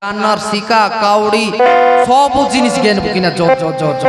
কান্নার শিকা কাউড়ি সব জিনিস কিনবো কিনা চ চ চ চ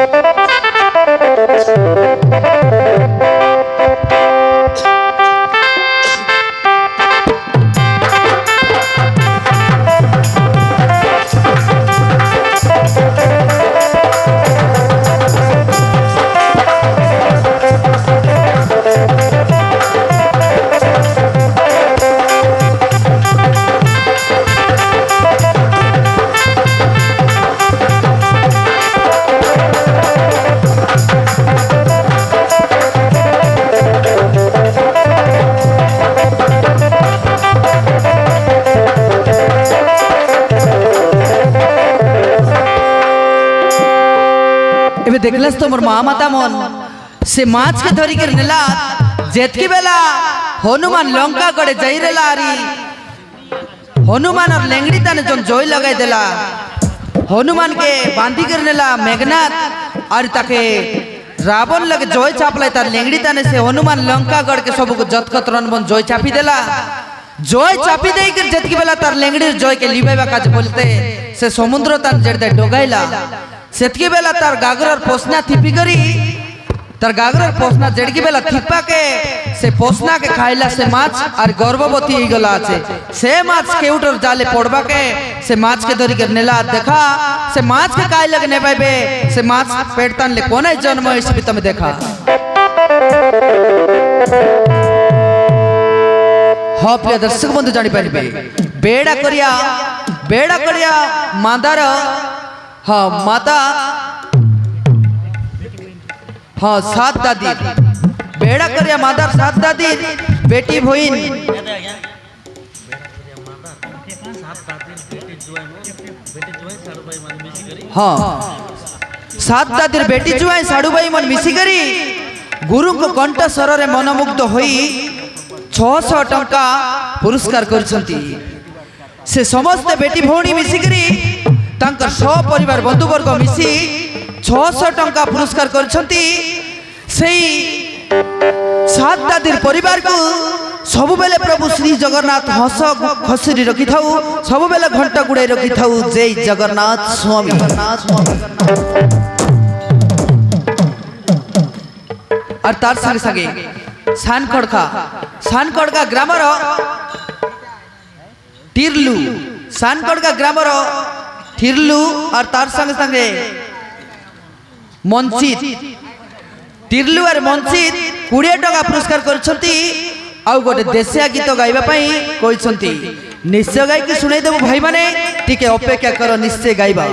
देखलस तो मोर माता मन से माछ के धरी कर नेला जेतकी बेला हनुमान लंका गड़े जाई रेला आरी हनुमान और लेंगड़ी ताने जन जोई लगाई देला हनुमान के बांधी कर नेला मेघनाथ और ताके रावण लगे जोई चापलाई तार लेंगड़ी ताने से हनुमान लंका गड़ के सब को जतकत रन बन जोई चापी देला जोई चापी देई कर जेतकी बेला तार लेंगड़ी जोई के लिबेबा काज बोलते से समुद्र तान जेड़दे डोगाइला सेतकी बेला तार गागरर पोसना थिपी करी तार गागरर पोसना जेड़की बेला थिपा के से पोसना के खाइला से माछ और गर्भवती ही गला আছে से माछ के उटर जाले पड़बा के से माछ के धरी के नेला देखा से माछ के काई लगे ने पाइबे से माछ पेट तान ले कोनाय जन्म इस तमे देखा हाँ प्रिय दर्शक बंधु जानी पाइबे बेड़ा करिया मादार हाँ माता हाँ सात दादी बेड़ा करिया मादार सात दादी बेटी भोइन हाँ सात दादी बेटी जुआई साड़ूबाई मन मिसी करी गुरु को कंठ स्वर रे मनमुग्ध होई 600 टंका पुरस्कार करछंती से समस्त बेटी भौणी मिसी करी तांकर सब परिवार बंधुवर्ग मिसी 600 टंका पुरस्कार करछंती सेई सात दादीर परिवार को सबु बेले प्रभु श्री जगन्नाथ हस खसुरी रखी थाउ सबु बेले घंटा गुड़ाई रखी थाउ जय जगन्नाथ स्वामी और तार संगे संगे सानकड़का ग्रामर टिरलू सानकड़का ग्रामर थिरलू और तार संगे संगे मंचित टिरलू और मंचित 20 टका पुरस्कार करछंती आउ गोटे देशिया गीत गाइबा पई कहिसंती निश्चय गाई के सुनाई देबो भाई माने टिके अपेक्षा करो निश्चय गाइबा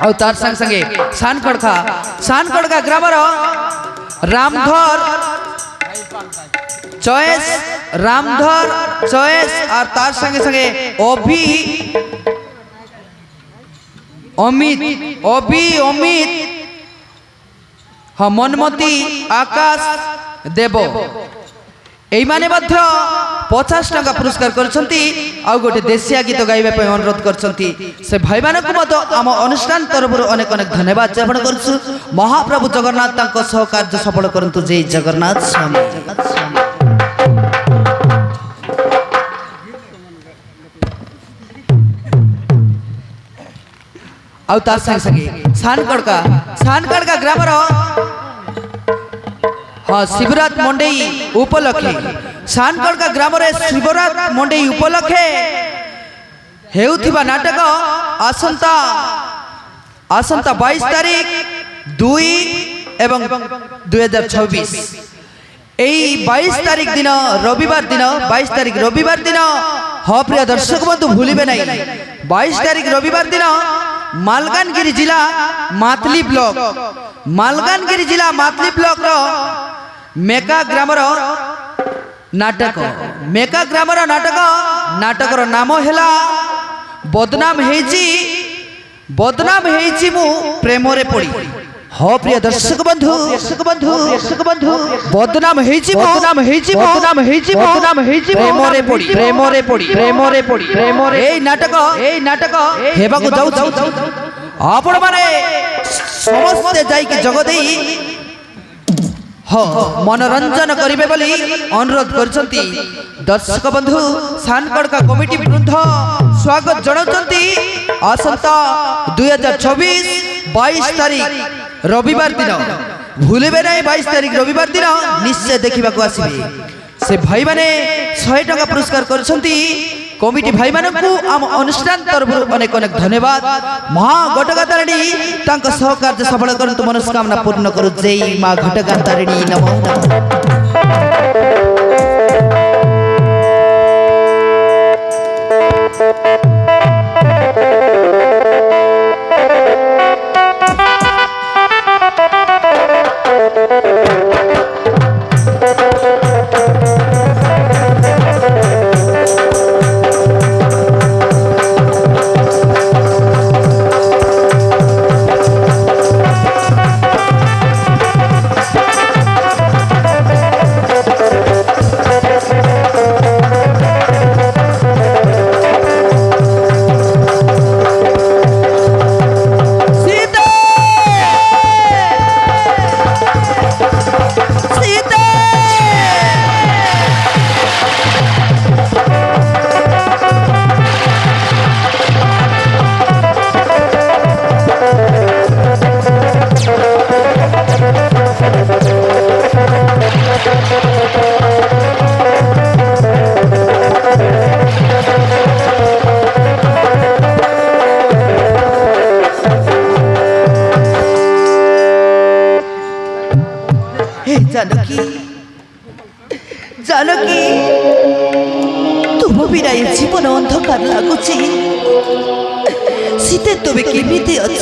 आउ तार संगे संगे सानकड़का ग्रामर रामधर चॉइस और तार संगे संगे अमित हाँ मनमती आकाश देव एई माने मध्य 50 टका पुरस्कार करछंती आउ गोटे देशिया गीत गाइबा पे अनुरोध करछंती से भाई मानक मतो आम अनुष्ठान तरफरु अनेक अनेक धन्यवाद ज्ञापन करछु महाप्रभु जगन्नाथ तांको सहकार्य सफल करंतु जय जगन्नाथ स्वामी आउ तार संगे संगे सानकड़का ग्रामर हाँ शिवरात मंडई उपलक्षे सानकड़का ग्रामर शिवरात मंडई उपलक्षे हेउथिबा नाटक आसंता 22 तारीख 2 एवं 2026 एई 22 तारीख दिन रविवार दिन 22 तारीख रविवार दिन हाँ प्रिय दर्शक बंधु भूलिबे नहीं 22 तारीख रविवार दिन मालकानगिरी जिला मातली ब्लॉक रो मेका ग्रामर नाटक रो नाम हेला बदनाम हेची मु प्रेम रे पड़ी हाँ प्रिय दर्शक बंधु बदनाम हेची प्रेम रे पड़ी एई नाटक हेबा को जाउ आपण माने समस्त जाई के जग देई मनोरंजन करिबे बोली अनुरोध करछंती दर्शक बंधु सानकड़का कमिटी वृंद स्वागत जनाउछन्ति आसंता 2024 22 तारिख रविवार दिन भूलिबे नै 22 तारिख रविवार दिन निश्चय देखिबाकू आसिबे से भाई माने 100 टका पुरस्कार करछन्ति कमिटी भाई मानकू आम अनुष्ठान तरफ अनेक अनेक धन्यवाद महा घटगा तारिणी तांका सहकार्य सफल करंतु मनोकामना पूर्ण करू जय मां घटगा तारिणी नमो जानकी जानकी तुम बिना ये जीवन अंधकार लगुच सीते तुम केमिति अच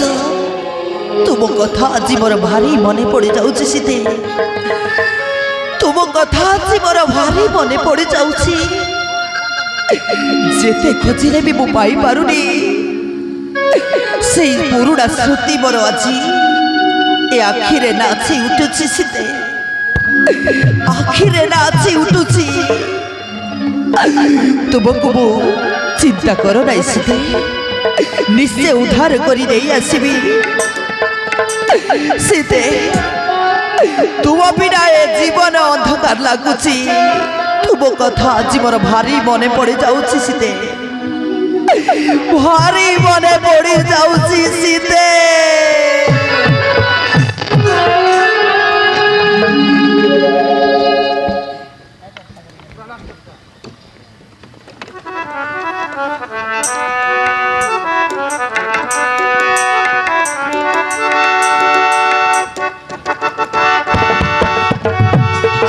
तुम कथा आज मोर भारी मन पड़ जाऊँ सीते तुम कथा आज मोर भारी मन पड़ जाऊँगी जेते खोजिले भी मु पाई पारुनी से पुरुणा स्मृति मोर आज ए आखिरे नाची उठुची सीते आखिरे नाची उठुची तुमको मु चिंता करो ना सीते निश्चय उद्धार करी नहीं आसबी सीते तुम बिना ए जीवन अंधकार लगुच तुम कथा आज मोर भारी मन पड़ जाऊँ सीते भारी मन पड़ जाऊँ सीते